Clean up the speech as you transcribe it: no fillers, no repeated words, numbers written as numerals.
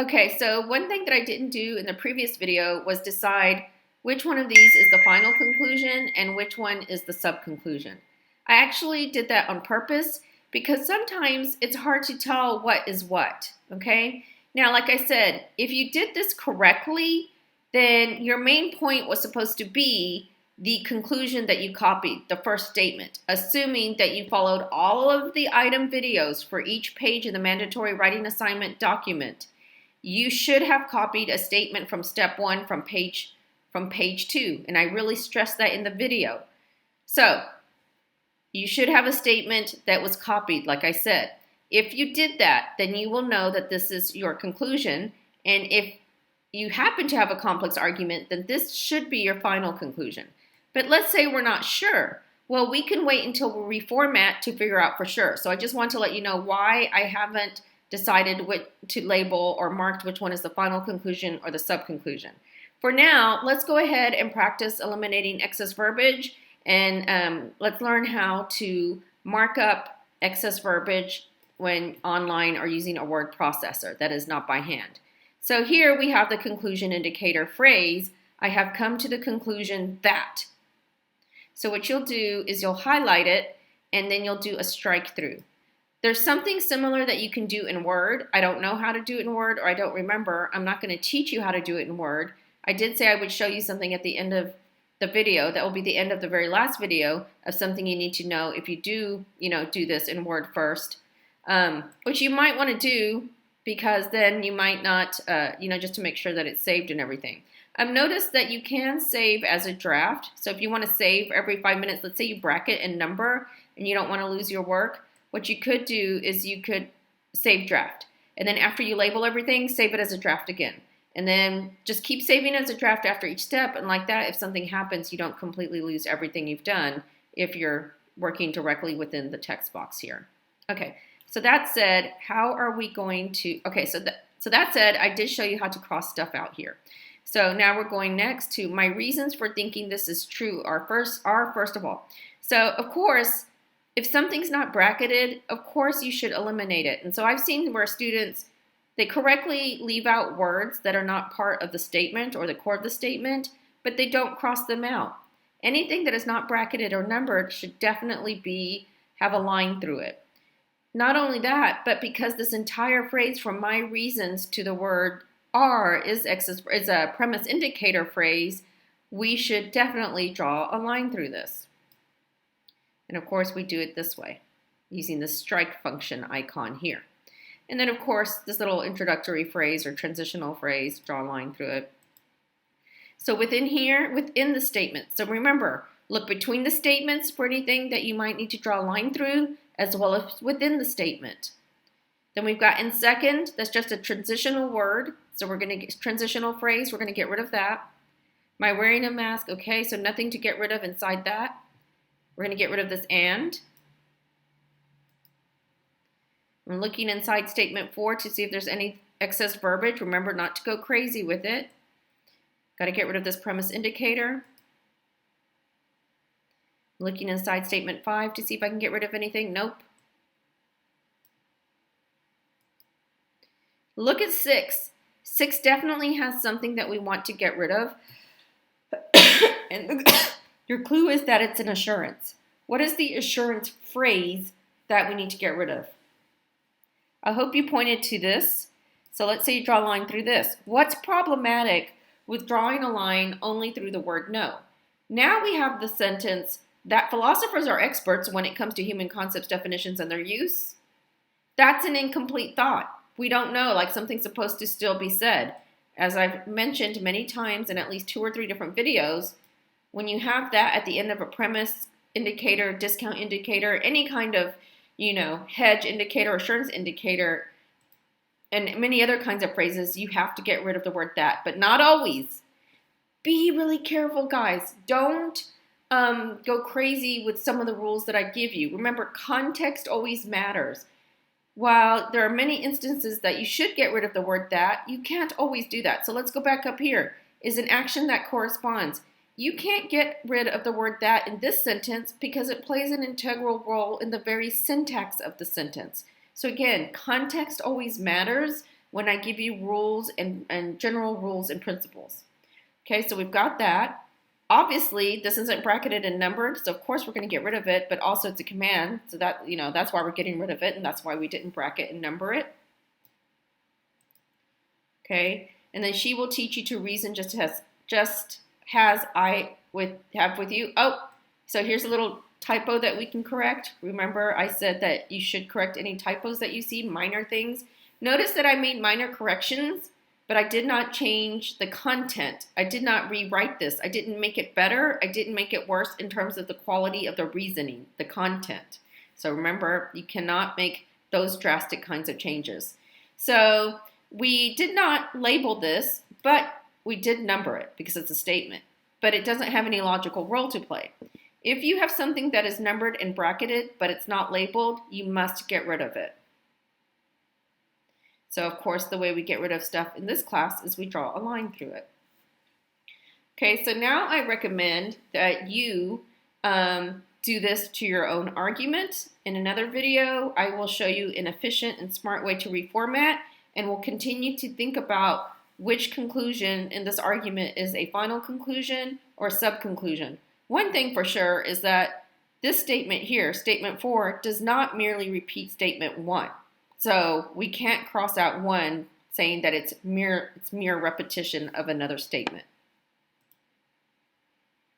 Okay, so one thing that I didn't do in the previous video was decide which one of these is the final conclusion and which one is the sub-conclusion. I actually did that on purpose because sometimes it's hard to tell what is what, okay? Now, like I said, if you did this correctly, then your main point was supposed to be the conclusion that you copied, the first statement, assuming that you followed all of the item videos for each page in the mandatory writing assignment document. You should have copied a statement from step 1 from page 2, and I really stressed that in the video. So, you should have a statement that was copied, like I said. If you did that, then you will know that this is your conclusion, and if you happen to have a complex argument, then this should be your final conclusion. But let's say we're not sure. Well, we can wait until we reformat to figure out for sure. So I just want to let you know why I haven't decided what to label or marked which one is the final conclusion or the sub-conclusion. For now, let's go ahead and practice eliminating excess verbiage, and let's learn how to mark up excess verbiage when online or using a word processor that is not by hand. So here we have the conclusion indicator phrase. I have come to the conclusion that. So what you'll do is you'll highlight it and then you'll do a strike through. There's something similar that you can do in Word. I don't know how to do it in Word, or I don't remember. I'm not going to teach you how to do it in Word. I did say I would show you something at the end of the video. That will be the end of the very last video of something you need to know if you do, do this in Word first, which you might want to do because then you might not, just to make sure that it's saved and everything. Notice that you can save as a draft. So if you want to save every 5 minutes, let's say you bracket and number and you don't want to lose your work, what you could do is you could save draft. And then after you label everything, save it as a draft again. And then just keep saving as a draft after each step. And like that, if something happens, you don't completely lose everything you've done if you're working directly within the text box here. Okay, so that said, how are we going to, okay, so that said, I did show you how to cross stuff out here. So now we're going next to my reasons for thinking this is true are first of all. So of course, if something's not bracketed, of course you should eliminate it. And so I've seen where students, they correctly leave out words that are not part of the statement or the core of the statement, but they don't cross them out. Anything that is not bracketed or numbered should definitely have a line through it. Not only that, but because this entire phrase from my reasons to the word are is a premise indicator phrase, we should definitely draw a line through this. And of course, we do it this way, using the strike function icon here. And then, of course, this little introductory phrase or transitional phrase, draw a line through it. So within here, within the statement. So remember, look between the statements for anything that you might need to draw a line through, as well as within the statement. Then we've got in second, that's just a transitional word. So we're going to get transitional phrase, we're going to get rid of that. My wearing a mask, okay, so nothing to get rid of inside that. We're going to get rid of this and. I'm looking inside statement 4 to see if there's any excess verbiage. Remember not to go crazy with it. Got to get rid of this premise indicator. Looking inside statement 5 to see if I can get rid of anything. Nope. Look at 6. 6 definitely has something that we want to get rid of. And your clue is that it's an assurance. What is the assurance phrase that we need to get rid of? I hope you pointed to this. So let's say you draw a line through this. What's problematic with drawing a line only through the word no? Now we have the sentence that philosophers are experts when it comes to human concepts, definitions, and their use. That's an incomplete thought. We don't know, like something's supposed to still be said. As I've mentioned many times in at least 2 or 3 different videos, when you have that at the end of a premise indicator, discount indicator, any kind of, hedge indicator, assurance indicator, and many other kinds of phrases, you have to get rid of the word that, but not always. Be really careful, guys. Don't go crazy with some of the rules that I give you. Remember, context always matters. While there are many instances that you should get rid of the word that, you can't always do that. So let's go back up here. Is an action that corresponds. You can't get rid of the word that in this sentence because it plays an integral role in the very syntax of the sentence. So again, context always matters, when I give you rules and general rules and principles. Okay, so we've got that. Obviously, this isn't bracketed and numbered, so of course we're going to get rid of it, but also it's a command, so that, that's why we're getting rid of it, and that's why we didn't bracket and number it. Okay, and then she will teach you to reason just as I have with you. Oh, so here's a little typo that we can correct. Remember, I said that you should correct any typos that you see, minor things. Notice that I made minor corrections, but I did not change the content. I did not rewrite this. I didn't make it better. I didn't make it worse in terms of the quality of the reasoning, the content. So remember, you cannot make those drastic kinds of changes. So we did not label this, but we did number it because it's a statement. But it doesn't have any logical role to play. If you have something that is numbered and bracketed, but it's not labeled, you must get rid of it. So of course, the way we get rid of stuff in this class is we draw a line through it. Okay, so now I recommend that you do this to your own argument. In another video, I will show you an efficient and smart way to reformat, and we'll continue to think about which conclusion in this argument is a final conclusion or sub-conclusion. One thing for sure is that this statement here, statement 4, does not merely repeat statement 1. So we can't cross out 1 saying that it's mere repetition of another statement.